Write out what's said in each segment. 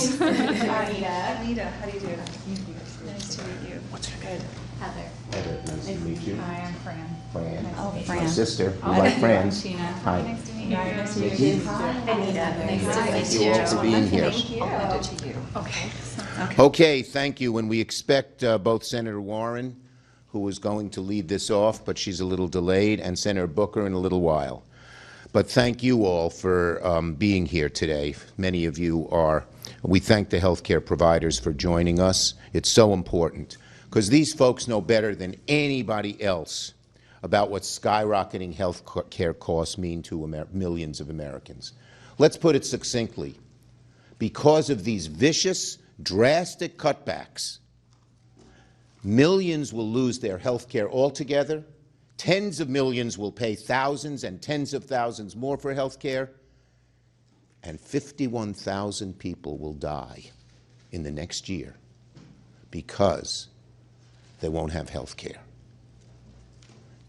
Anita, how do you do? Nice to meet you. What's your Good. Heather. Heather, nice to meet you. Hi, I'm Fran. Fran. Nice to meet My you. sister. We Oh, like friends. Tina. Hi. Nice to meet you. Nice to meet you. you. Hi, Anita. Nice to Thank meet you you. all for being here. Thank you. I'll hand it to you. Okay. Okay, thank you. And we expect both Senator Warren, who is going to lead this off, but she's a little delayed, and Senator Booker in a little while. But thank you all for being here today. Many of you are. We thank the healthcare providers for joining us. It's so important because these folks know better than anybody else about what skyrocketing health care costs mean to millions of Americans. Let's put it succinctly. Because of these vicious, drastic cutbacks, millions will lose their health care altogether. Tens of millions will pay thousands and tens of thousands more for health care. And 51,000 people will die in the next year because they won't have health care.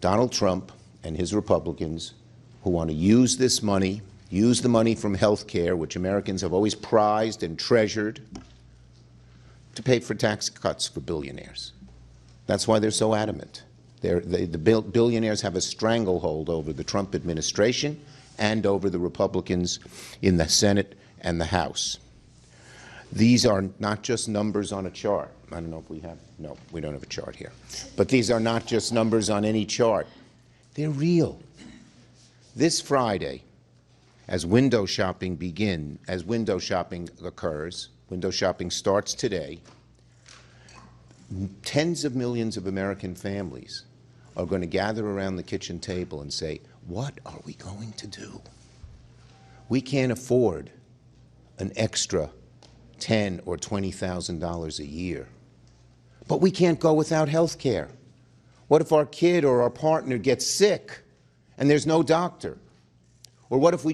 Donald Trump and his Republicans, who want to use this money, use the money from health care, which Americans have always prized and treasured, to pay for tax cuts for billionaires. That's why they're so adamant. The billionaires have a stranglehold over the Trump administration and over the Republicans in the Senate and the House. These are not just numbers on a chart. I don't know if we have, no, we don't have a chart here. But these are not just numbers on any chart. They're real. This Friday, as window shopping occurs, window shopping starts today, tens of millions of American families are going to gather around the kitchen table and say, what are we going to do? We can't afford an extra $10,000 or $20,000 a year. But we can't go without health care. What if our kid or our partner gets sick and there's no doctor? Or what if we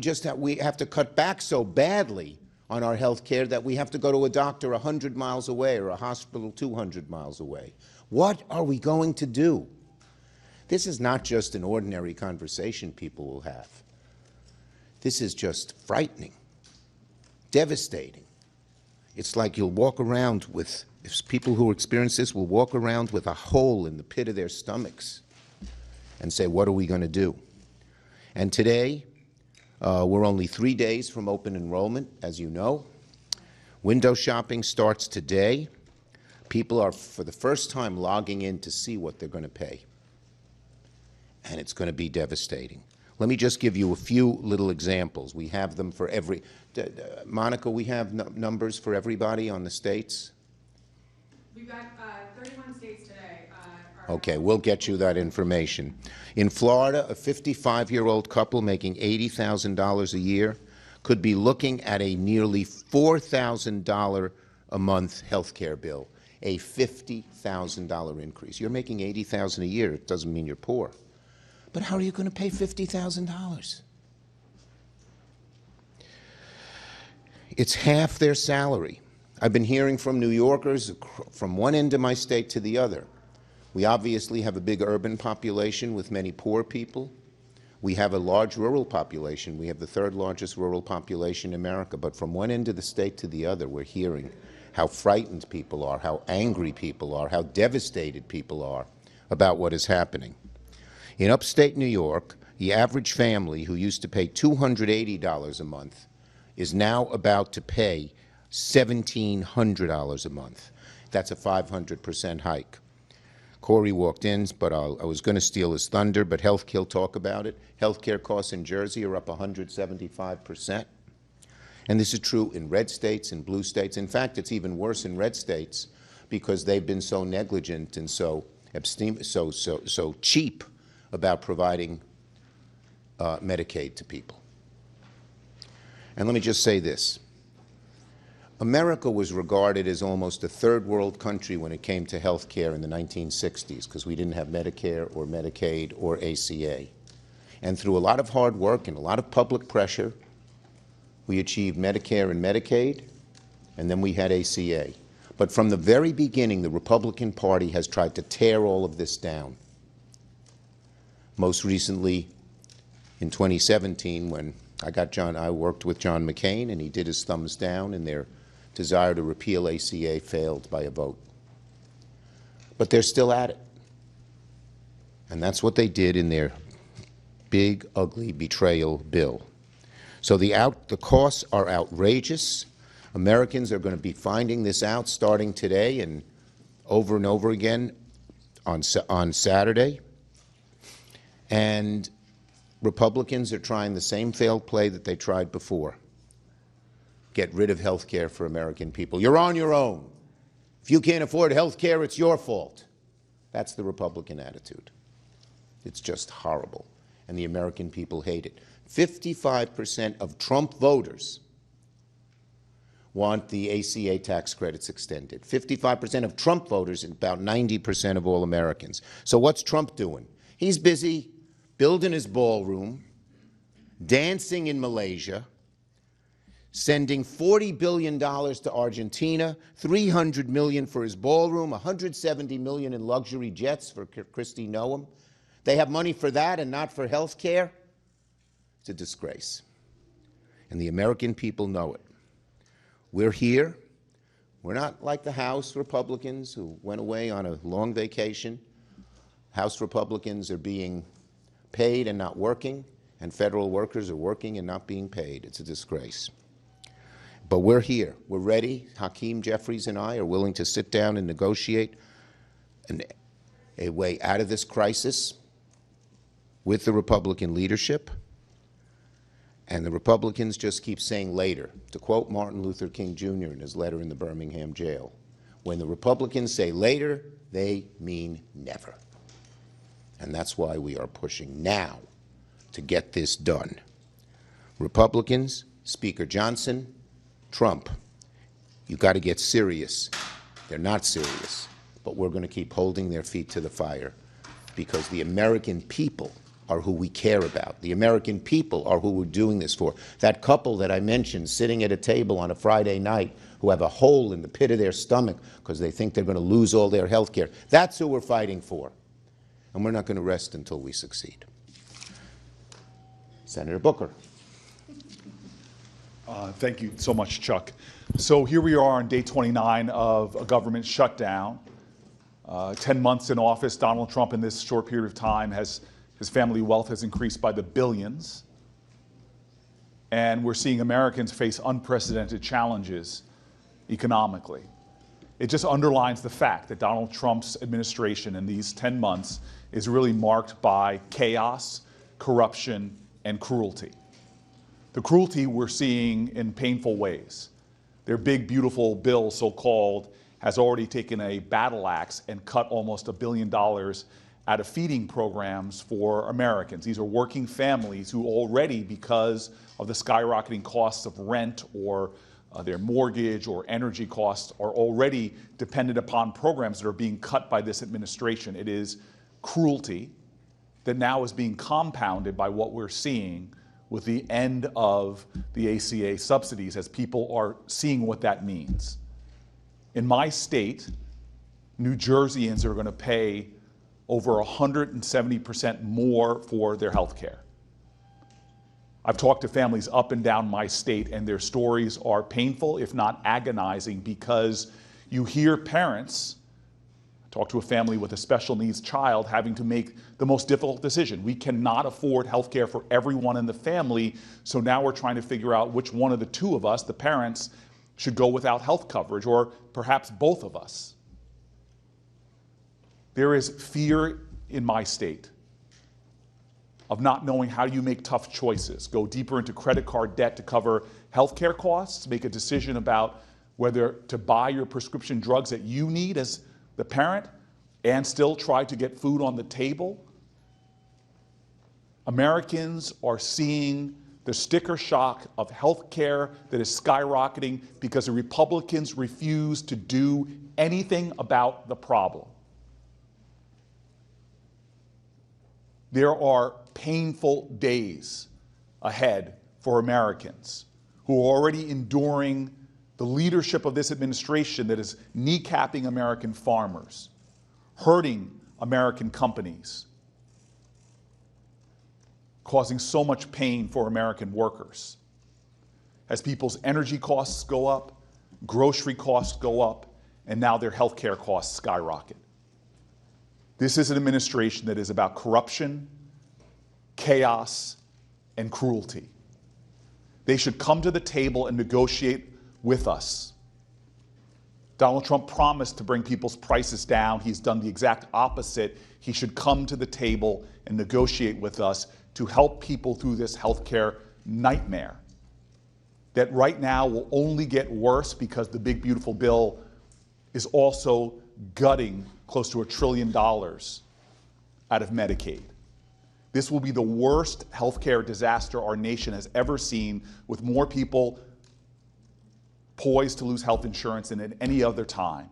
have to cut back so badly on our health care that we have to go to a doctor 100 miles away or a hospital 200 miles away? What are we going to do? This is not just an ordinary conversation people will have. This is just frightening, devastating. It's like you'll walk around with, if people who experience this will walk around with a hole in the pit of their stomachs and say, what are we going to do? And today, we're only 3 days from open enrollment, as you know. Window shopping starts today. People are, for the first time, logging in to see what they're going to pay. And it's going to be devastating. Let me just give you a few little examples. We have them for every, Monica, we have numbers for everybody on the states? We've got 31 states today. Okay, we'll get you that information. In Florida, a 55-year-old couple making $80,000 a year could be looking at a nearly $4,000 a month health care bill, a $50,000 increase. You're making $80,000 a year. It doesn't mean you're poor. But how are you going to pay $50,000? It's half their salary. I've been hearing from New Yorkers from one end of my state to the other. We obviously have a big urban population with many poor people. We have a large rural population. We have the third largest rural population in America. But from one end of the state to the other, we're hearing how frightened people are, how angry people are, how devastated people are about what is happening. In upstate New York, the average family who used to pay $280 a month is now about to pay $1,700 a month. That's a 500% hike. Corey walked in, but I was going to steal his thunder, but he'll talk about it. Healthcare costs in Jersey are up 175%. And this is true in red states and blue states. In fact, it's even worse in red states because they've been so negligent and so cheap about providing Medicaid to people. And let me just say this. America was regarded as almost a third world country when it came to health care in the 1960s because we didn't have Medicare or Medicaid or ACA. And through a lot of hard work and a lot of public pressure, we achieved Medicare and Medicaid, and then we had ACA. But from the very beginning, the Republican Party has tried to tear all of this down. Most recently, in 2017, when I worked with John McCain, and he did his thumbs down in their desire to repeal ACA failed by a vote. But they're still at it. And that's what they did in their big, ugly betrayal bill. So the costs are outrageous. Americans are going to be finding this out starting today and over again on Saturday. And Republicans are trying the same failed play that they tried before. Get rid of health care for American people. You're on your own. If you can't afford health care, it's your fault. That's the Republican attitude. It's just horrible. And the American people hate it. 55% of Trump voters want the ACA tax credits extended. 55% of Trump voters and about 90% of all Americans. So what's Trump doing? He's busy building his ballroom, dancing in Malaysia, sending $40 billion to Argentina, $300 million for his ballroom, $170 million in luxury jets for Kristi Noem. They have money for that and not for health care? It's a disgrace. And the American people know it. We're here. We're not like the House Republicans who went away on a long vacation. House Republicans are being paid and not working, and federal workers are working and not being paid. It's a disgrace. But we're here. We're ready. Hakeem Jeffries and I are willing to sit down and negotiate a way out of this crisis with the Republican leadership. And the Republicans just keep saying later. To quote Martin Luther King Jr. in his letter in the Birmingham jail, when the Republicans say later, they mean never. And that's why we are pushing now to get this done. Republicans, Speaker Johnson, Trump, you got to get serious. They're not serious, but we're going to keep holding their feet to the fire because the American people are who we care about. The American people are who we're doing this for. That couple that I mentioned sitting at a table on a Friday night who have a hole in the pit of their stomach because they think they're going to lose all their health care. That's who we're fighting for. And we're not going to rest until we succeed. Senator Booker. Thank you so much, Chuck. So here we are on day 29 of a government shutdown. 10 months in office, Donald Trump in this short period of time his family wealth has increased by the billions. And we're seeing Americans face unprecedented challenges economically. It just underlines the fact that Donald Trump's administration in these 10 months is really marked by chaos, corruption, and cruelty. The cruelty we're seeing in painful ways. Their big, beautiful bill, so-called, has already taken a battle axe and cut almost $1 billion out of feeding programs for Americans. These are working families who already, because of the skyrocketing costs of rent or their mortgage or energy costs, are already dependent upon programs that are being cut by this administration. It is cruelty that now is being compounded by what we're seeing with the end of the ACA subsidies as people are seeing what that means. In my state, New Jerseyans are going to pay over 170% more for their health care. I've talked to families up and down my state, and their stories are painful, if not agonizing, because you hear parents, talk to a family with a special needs child, having to make the most difficult decision. We cannot afford health care for everyone in the family, so now we're trying to figure out which one of the two of us, the parents, should go without health coverage, or perhaps both of us. There is fear in my state of not knowing how you make tough choices, go deeper into credit card debt to cover healthcare costs, make a decision about whether to buy your prescription drugs that you need as the parent and still try to get food on the table. Americans are seeing the sticker shock of healthcare that is skyrocketing because the Republicans refuse to do anything about the problem. There are painful days ahead for Americans who are already enduring the leadership of this administration that is kneecapping American farmers, hurting American companies, causing so much pain for American workers. As people's energy costs go up, grocery costs go up, and now their health care costs skyrocket. This is an administration that is about corruption, chaos, and cruelty. They should come to the table and negotiate with us. Donald Trump promised to bring people's prices down. He's done the exact opposite. He should come to the table and negotiate with us to help people through this healthcare nightmare that right now will only get worse because the big beautiful bill is also gutting close to $1 trillion out of Medicaid. This will be the worst healthcare disaster our nation has ever seen, with more people poised to lose health insurance than at any other time.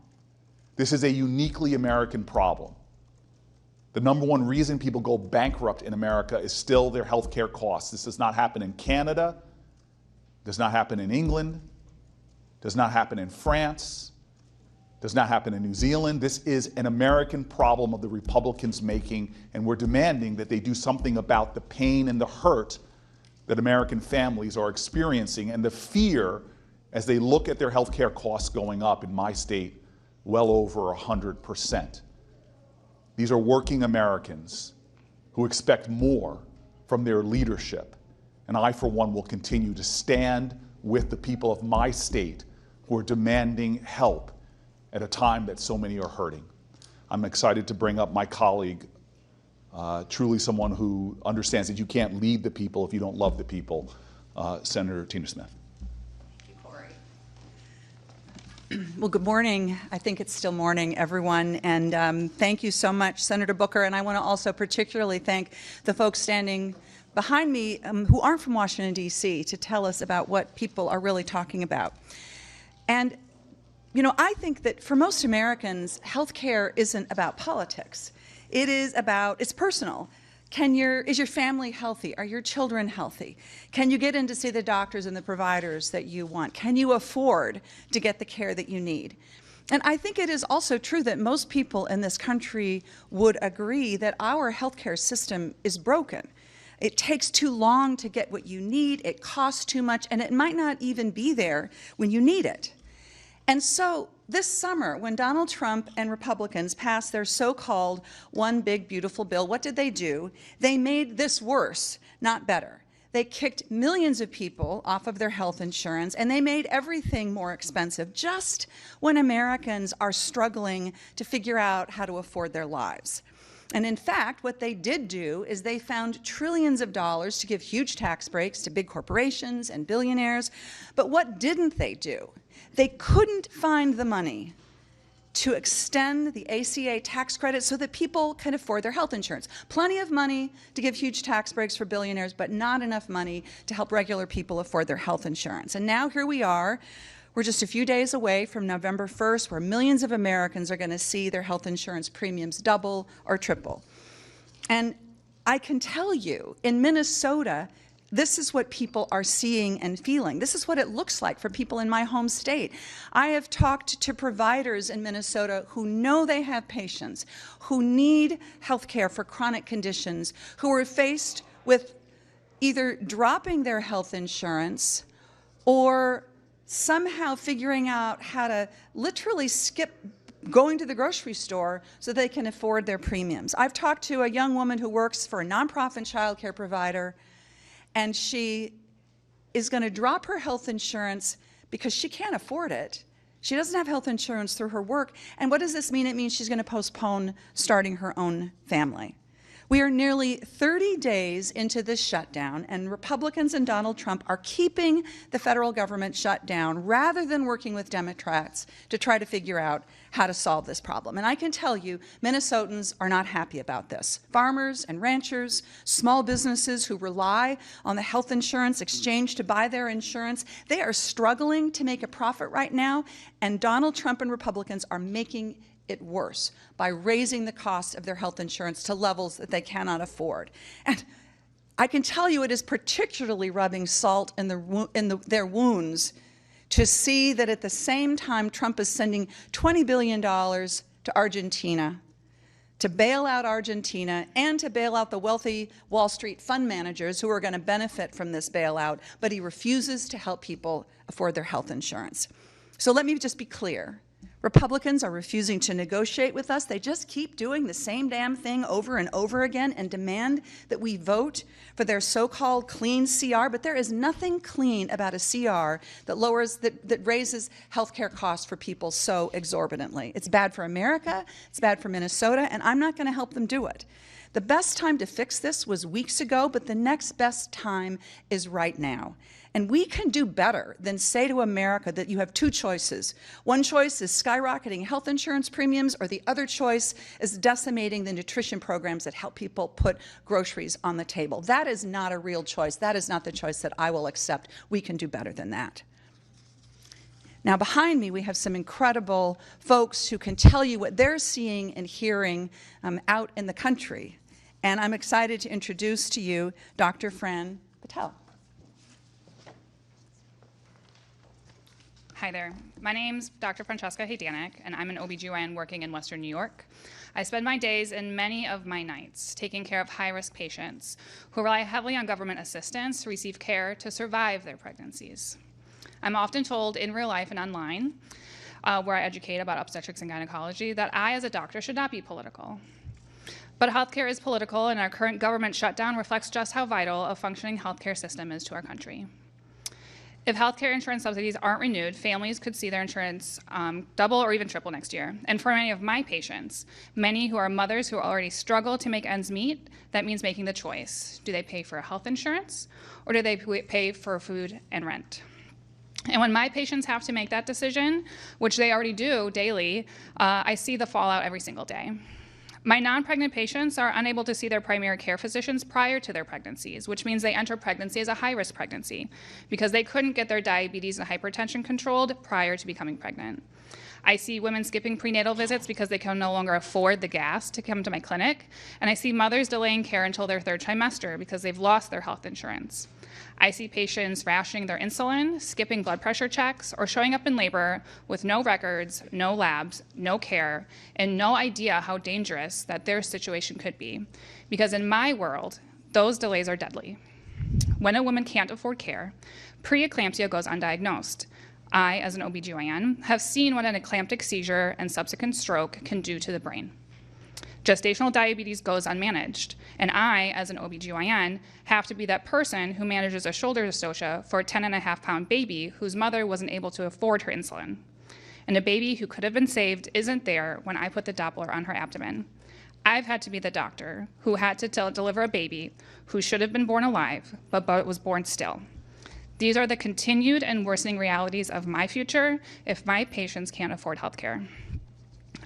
This is a uniquely American problem. The number one reason people go bankrupt in America is still their healthcare costs. This does not happen in Canada, does not happen in England, does not happen in France, does not happen in New Zealand. This is an American problem of the Republicans making, and we're demanding that they do something about the pain and the hurt that American families are experiencing and the fear as they look at their health care costs going up in my state well over 100%. These are working Americans who expect more from their leadership, and I, for one, will continue to stand with the people of my state who are demanding help at a time that so many are hurting. I'm excited to bring up my colleague, truly someone who understands that you can't lead the people if you don't love the people, Senator Tina Smith. Well, good morning. I think it's still morning, everyone, and thank you so much, Senator Booker. And I want to also particularly thank the folks standing behind me who aren't from Washington, D.C., to tell us about what people are really talking about. And, you know, I think that for most Americans, healthcare isn't about politics. It's personal. Is your family healthy? Are your children healthy? Can you get in to see the doctors and the providers that you want? Can you afford to get the care that you need? And I think it is also true that most people in this country would agree that our healthcare system is broken. It takes too long to get what you need, it costs too much, and it might not even be there when you need it. And so this summer, when Donald Trump and Republicans passed their so-called one big beautiful bill, what did they do? They made this worse, not better. They kicked millions of people off of their health insurance, and they made everything more expensive just when Americans are struggling to figure out how to afford their lives. And in fact, what they did do is they found trillions of dollars to give huge tax breaks to big corporations and billionaires. But what didn't they do? They couldn't find the money to extend the ACA tax credit so that people can afford their health insurance. Plenty of money to give huge tax breaks for billionaires, but not enough money to help regular people afford their health insurance. And now here we are. We're just a few days away from November 1st, where millions of Americans are going to see their health insurance premiums double or triple. And I can tell you, in Minnesota, this is what people are seeing and feeling. This is what it looks like for people in my home state. I have talked to providers in Minnesota who know they have patients, who need health care for chronic conditions, who are faced with either dropping their health insurance or somehow figuring out how to literally skip going to the grocery store so they can afford their premiums. I've talked to a young woman who works for a nonprofit child care provider, and she is going to drop her health insurance because she can't afford it. She doesn't have health insurance through her work. And what does this mean? It means she's going to postpone starting her own family. We are nearly 30 days into this shutdown, and Republicans and Donald Trump are keeping the federal government shut down rather than working with Democrats to try to figure out how to solve this problem. And I can tell you, Minnesotans are not happy about this. Farmers and ranchers, small businesses who rely on the health insurance exchange to buy their insurance, they are struggling to make a profit right now, and Donald Trump and Republicans are making it worse by raising the cost of their health insurance to levels that they cannot afford. And I can tell you it is particularly rubbing salt in their wounds to see that at the same time Trump is sending $20 billion to Argentina to bail out Argentina and to bail out the wealthy Wall Street fund managers who are going to benefit from this bailout, but he refuses to help people afford their health insurance. So let me just be clear. Republicans are refusing to negotiate with us. They just keep doing the same damn thing over and over again and demand that we vote for their so-called clean CR, but there is nothing clean about a CR that raises healthcare costs for people so exorbitantly. It's bad for America, it's bad for Minnesota, and I'm not going to help them do it. The best time to fix this was weeks ago, but the next best time is right now. And we can do better than say to America that you have two choices. One choice is skyrocketing health insurance premiums, or the other choice is decimating the nutrition programs that help people put groceries on the table. That is not a real choice. That is not the choice that I will accept. We can do better than that. Now, behind me, we have some incredible folks who can tell you what they're seeing and hearing out in the country. And I'm excited to introduce to you Dr. Fran Patel. Hi there. My name's Dr. Francesca Haydanek, and I'm an OBGYN working in Western New York. I spend my days and many of my nights taking care of high-risk patients who rely heavily on government assistance to receive care to survive their pregnancies. I'm often told in real life and online, where I educate about obstetrics and gynecology, that I, as a doctor, should not be political. But healthcare is political, and our current government shutdown reflects just how vital a functioning healthcare system is to our country. If healthcare insurance subsidies aren't renewed, families could see their insurance double or even triple next year. And for many of my patients, many who are mothers who already struggle to make ends meet, that means making the choice. Do they pay for health insurance, or do they pay for food and rent? And when my patients have to make that decision, which they already do daily, I see the fallout every single day. My non-pregnant patients are unable to see their primary care physicians prior to their pregnancies, which means they enter pregnancy as a high-risk pregnancy because they couldn't get their diabetes and hypertension controlled prior to becoming pregnant. I see women skipping prenatal visits because they can no longer afford the gas to come to my clinic, and I see mothers delaying care until their third trimester because they've lost their health insurance. I see patients rationing their insulin, skipping blood pressure checks, or showing up in labor with no records, no labs, no care, and no idea how dangerous that their situation could be. Because in my world, those delays are deadly. When a woman can't afford care, preeclampsia goes undiagnosed. I, as an OBGYN, have seen what an eclamptic seizure and subsequent stroke can do to the brain. Gestational diabetes goes unmanaged, and I, as an OBGYN, have to be that person who manages a shoulder dystocia for a 10.5-pound baby whose mother wasn't able to afford her insulin. And a baby who could have been saved isn't there when I put the Doppler on her abdomen. I've had to be the doctor who had to deliver a baby who should have been born alive, but was born still. These are the continued and worsening realities of my future if my patients can't afford health care.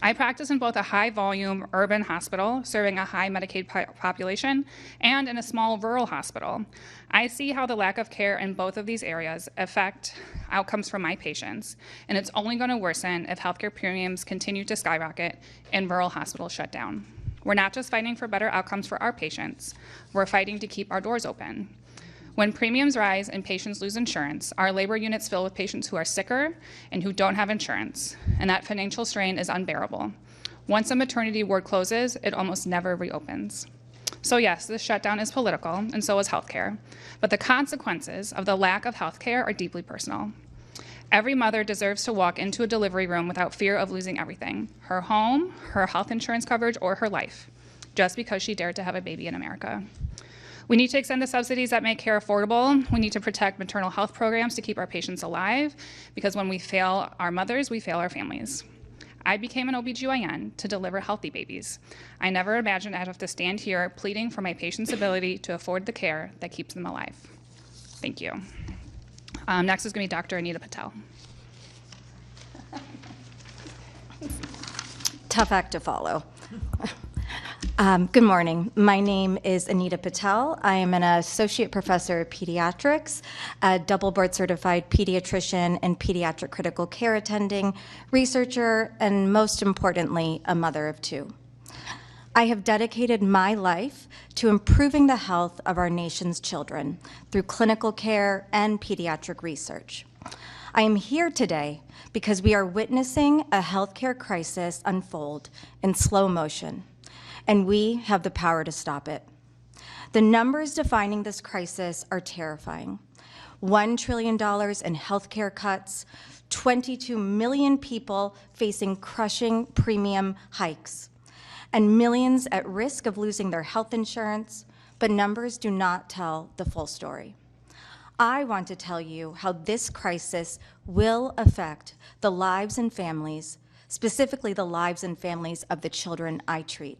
I practice in both a high-volume urban hospital serving a high Medicaid population and in a small rural hospital. I see how the lack of care in both of these areas affect outcomes for my patients, and it's only going to worsen if healthcare premiums continue to skyrocket and rural hospitals shut down. We're not just fighting for better outcomes for our patients, we're fighting to keep our doors open. When premiums rise and patients lose insurance, our labor units fill with patients who are sicker and who don't have insurance, and that financial strain is unbearable. Once a maternity ward closes, it almost never reopens. So yes, this shutdown is political, and so is healthcare, but the consequences of the lack of healthcare are deeply personal. Every mother deserves to walk into a delivery room without fear of losing everything, her home, her health insurance coverage, or her life, just because she dared to have a baby in America. We need to extend the subsidies that make care affordable. We need to protect maternal health programs to keep our patients alive, because when we fail our mothers, we fail our families. I became an OBGYN to deliver healthy babies. I never imagined I'd have to stand here pleading for my patients' ability to afford the care that keeps them alive. Thank you. Next is going to be Dr. Anita Patel. Tough act to follow. Good morning. My name is Anita Patel. I am an associate professor of pediatrics, a double board certified pediatrician and pediatric critical care attending, researcher, and most importantly, a mother of two. I have dedicated my life to improving the health of our nation's children through clinical care and pediatric research. I am here today because we are witnessing a healthcare crisis unfold in slow motion, and we have the power to stop it. The numbers defining this crisis are terrifying. $1 trillion in healthcare cuts, 22 million people facing crushing premium hikes, and millions at risk of losing their health insurance, but numbers do not tell the full story. I want to tell you how this crisis will affect the lives and families, specifically the lives and families of the children I treat.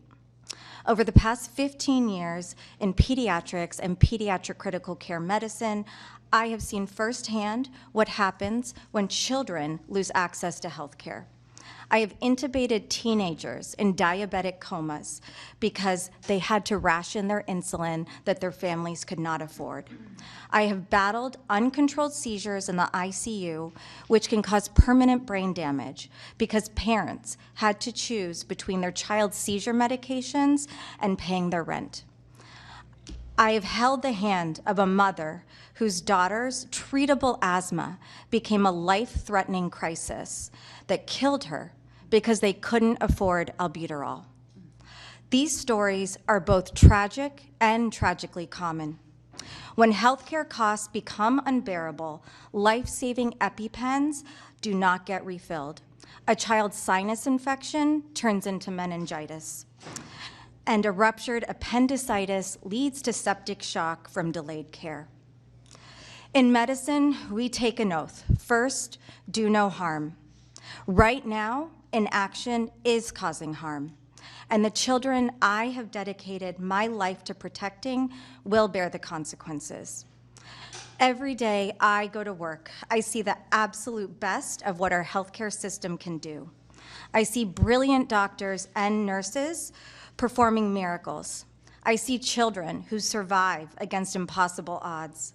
Over the past 15 years in pediatrics and pediatric critical care medicine, I have seen firsthand what happens when children lose access to health care. I have intubated teenagers in diabetic comas because they had to ration their insulin that their families could not afford. I have battled uncontrolled seizures in the ICU, which can cause permanent brain damage because parents had to choose between their child's seizure medications and paying their rent. I have held the hand of a mother whose daughter's treatable asthma became a life-threatening crisis that killed her because they couldn't afford albuterol. These stories are both tragic and tragically common. When healthcare costs become unbearable, life-saving EpiPens do not get refilled. A child's sinus infection turns into meningitis, and a ruptured appendicitis leads to septic shock from delayed care. In medicine, we take an oath. First, do no harm. Right now, inaction is causing harm, and the children I have dedicated my life to protecting will bear the consequences. Every day I go to work, I see the absolute best of what our healthcare system can do. I see brilliant doctors and nurses performing miracles. I see children who survive against impossible odds.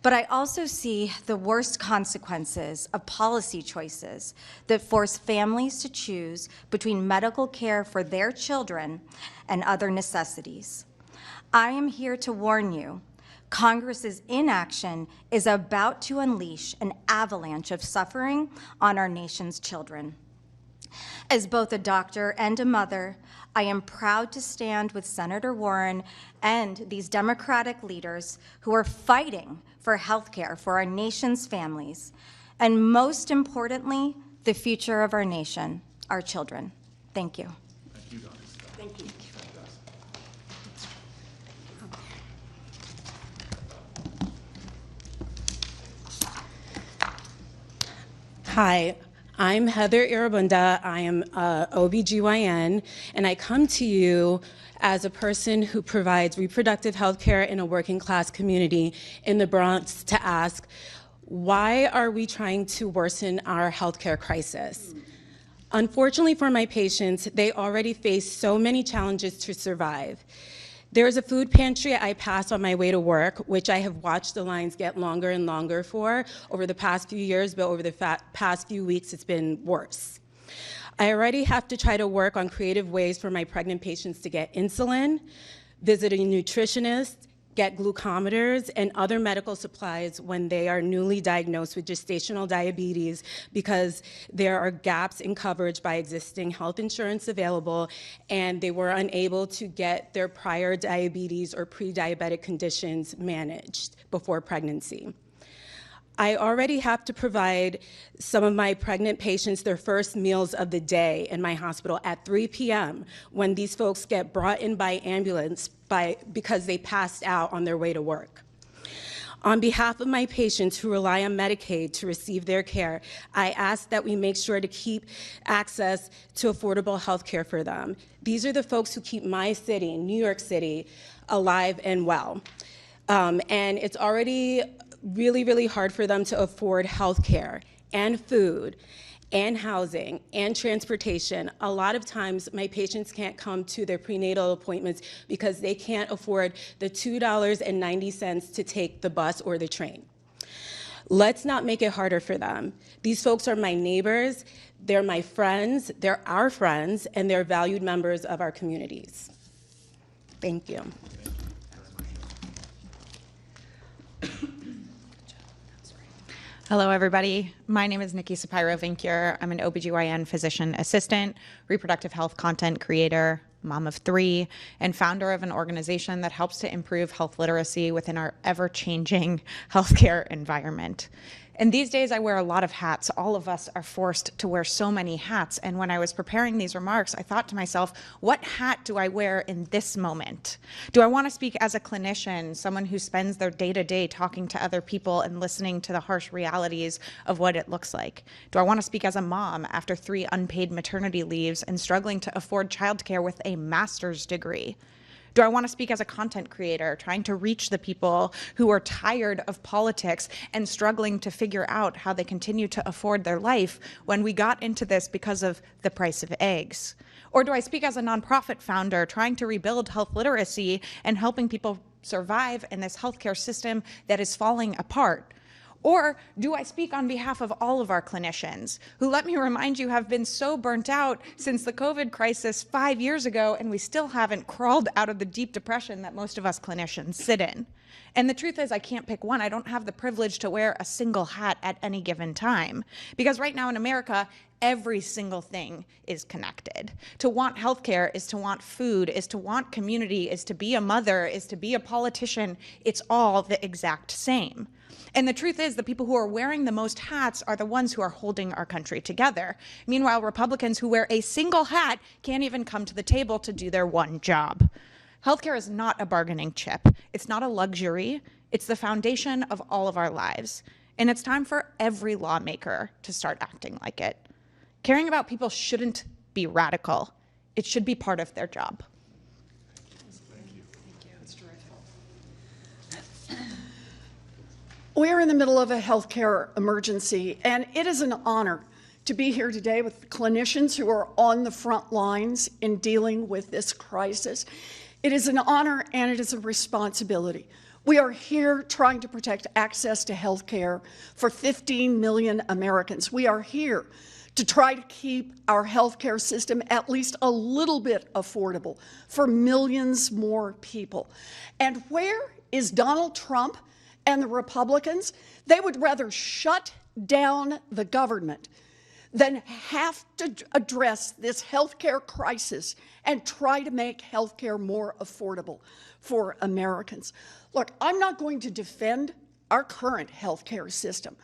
But I also see the worst consequences of policy choices that force families to choose between medical care for their children and other necessities. I am here to warn you, Congress's inaction is about to unleash an avalanche of suffering on our nation's children. As both a doctor and a mother, I am proud to stand with Senator Warren and these Democratic leaders who are fighting for health care for our nation's families, and most importantly, the future of our nation, our children. Thank you. Thank you, Dr. Scott. Thank you. Hi, I'm Heather Irabunda. I am a OBGYN, and I come to you as a person who provides reproductive health care in a working class community in the Bronx to ask, why are we trying to worsen our healthcare crisis? Unfortunately for my patients, they already face so many challenges to survive. There is a food pantry I pass on my way to work, which I have watched the lines get longer and longer for over the past few years, but over the past few weeks, it's been worse. I already have to try to work on creative ways for my pregnant patients to get insulin, visit a nutritionist, get glucometers, and other medical supplies when they are newly diagnosed with gestational diabetes because there are gaps in coverage by existing health insurance available, and they were unable to get their prior diabetes or pre-diabetic conditions managed before pregnancy. I already have to provide some of my pregnant patients their first meals of the day in my hospital at 3 p.m. when these folks get brought in by ambulance because they passed out on their way to work. On behalf of my patients who rely on Medicaid to receive their care, I ask that we make sure to keep access to affordable health care for them. These are the folks who keep my city, New York City, alive and well. And it's already really, really hard for them to afford health care and food and housing and transportation. A lot of times my patients can't come to their prenatal appointments because they can't afford the $2.90 to take the bus or the train. Let's not make it harder for them. These folks are my neighbors, they're my friends, they're our friends, and they're valued members of our communities. Thank you. Hello, everybody. My name is Nikki Sapiro-Vincure. I'm an OBGYN physician assistant, reproductive health content creator, mom of 3, and founder of an organization that helps to improve health literacy within our ever-changing healthcare environment. And these days I wear a lot of hats. All of us are forced to wear so many hats. And when I was preparing these remarks, I thought to myself, what hat do I wear in this moment? Do I want to speak as a clinician, someone who spends their day-to-day talking to other people and listening to the harsh realities of what it looks like? Do I want to speak as a mom after 3 unpaid maternity leaves and struggling to afford childcare with a master's degree? Do I want to speak as a content creator, trying to reach the people who are tired of politics and struggling to figure out how they continue to afford their life when we got into this because of the price of eggs? Or do I speak as a nonprofit founder, trying to rebuild health literacy and helping people survive in this healthcare system that is falling apart? Or do I speak on behalf of all of our clinicians who, let me remind you, have been so burnt out since the COVID crisis 5 years ago, and we still haven't crawled out of the deep depression that most of us clinicians sit in? And the truth is, I can't pick one. I don't have the privilege to wear a single hat at any given time. Because right now in America, every single thing is connected. To want healthcare is to want food, is to want community, is to be a mother, is to be a politician. It's all the exact same. And the truth is, the people who are wearing the most hats are the ones who are holding our country together. Meanwhile, Republicans who wear a single hat can't even come to the table to do their one job. Healthcare is not a bargaining chip. It's not a luxury. It's the foundation of all of our lives. And it's time for every lawmaker to start acting like it. Caring about people shouldn't be radical. It should be part of their job. We're in the middle of a healthcare emergency, and it is an honor to be here today with clinicians who are on the front lines in dealing with this crisis. It is an honor and it is a responsibility. We are here trying to protect access to healthcare for 15 million Americans. We are here to try to keep our healthcare system at least a little bit affordable for millions more people. And where is Donald Trump and the Republicans? They would rather shut down the government than have to address this healthcare crisis and try to make healthcare more affordable for Americans. Look, I'm not going to defend our current healthcare system.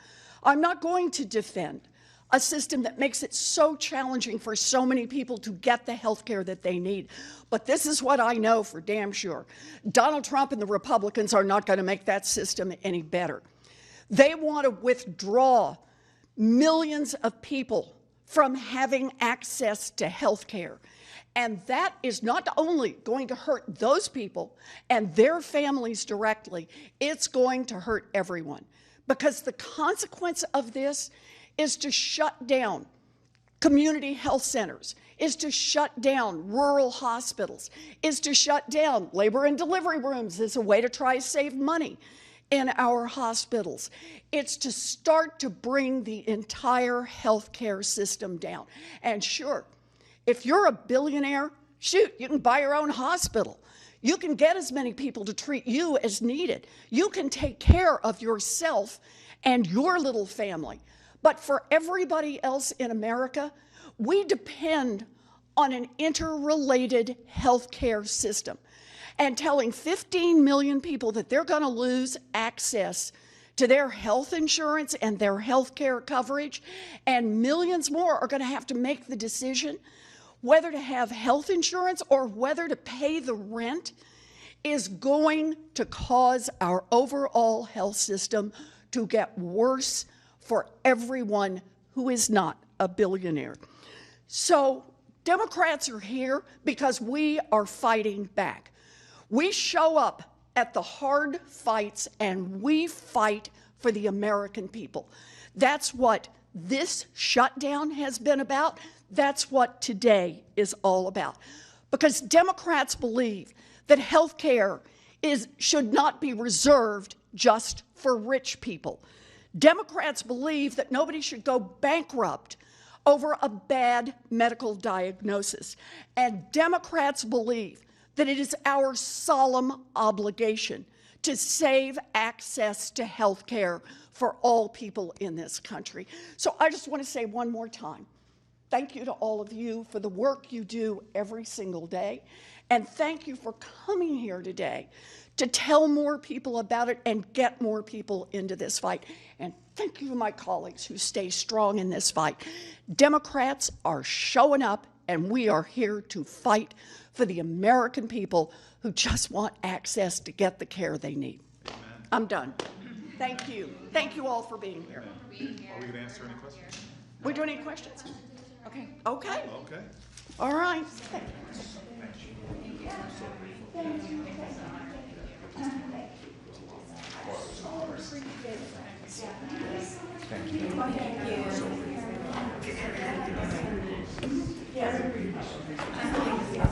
I'm not going to defend a system that makes it so challenging for so many people to get the healthcare that they need. But this is what I know for damn sure. Donald Trump and the Republicans are not going to make that system any better. They want to withdraw millions of people from having access to healthcare. And that is not only going to hurt those people and their families directly, it's going to hurt everyone. Because the consequence of this is to shut down community health centers, is to shut down rural hospitals, is to shut down labor and delivery rooms as a way to try to save money in our hospitals. It's to start to bring the entire healthcare system down. And sure, if you're a billionaire, shoot, you can buy your own hospital. You can get as many people to treat you as needed. You can take care of yourself and your little family. But for everybody else in America, we depend on an interrelated healthcare system. And telling 15 million people that they're going to lose access to their health insurance and their health care coverage, and millions more are going to have to make the decision whether to have health insurance or whether to pay the rent, is going to cause our overall health system to get worse for everyone who is not a billionaire. So Democrats are here because we are fighting back. We show up at the hard fights and we fight for the American people. That's what this shutdown has been about. That's what today is all about. Because Democrats believe that health care should not be reserved just for rich people. Democrats believe that nobody should go bankrupt over a bad medical diagnosis. And Democrats believe that it is our solemn obligation to save access to health care for all people in this country. So I just want to say one more time thank you to all of you for the work you do every single day. And thank you for coming here today to tell more people about it and get more people into this fight. And thank you to my colleagues who stay strong in this fight. Democrats are showing up, and we are here to fight for the American people who just want access to get the care they need. Amen. I'm done. Thank you. Thank you all for being here. Are we going to answer any questions? We doing any questions? Okay. Okay. Okay. All right. Thank you.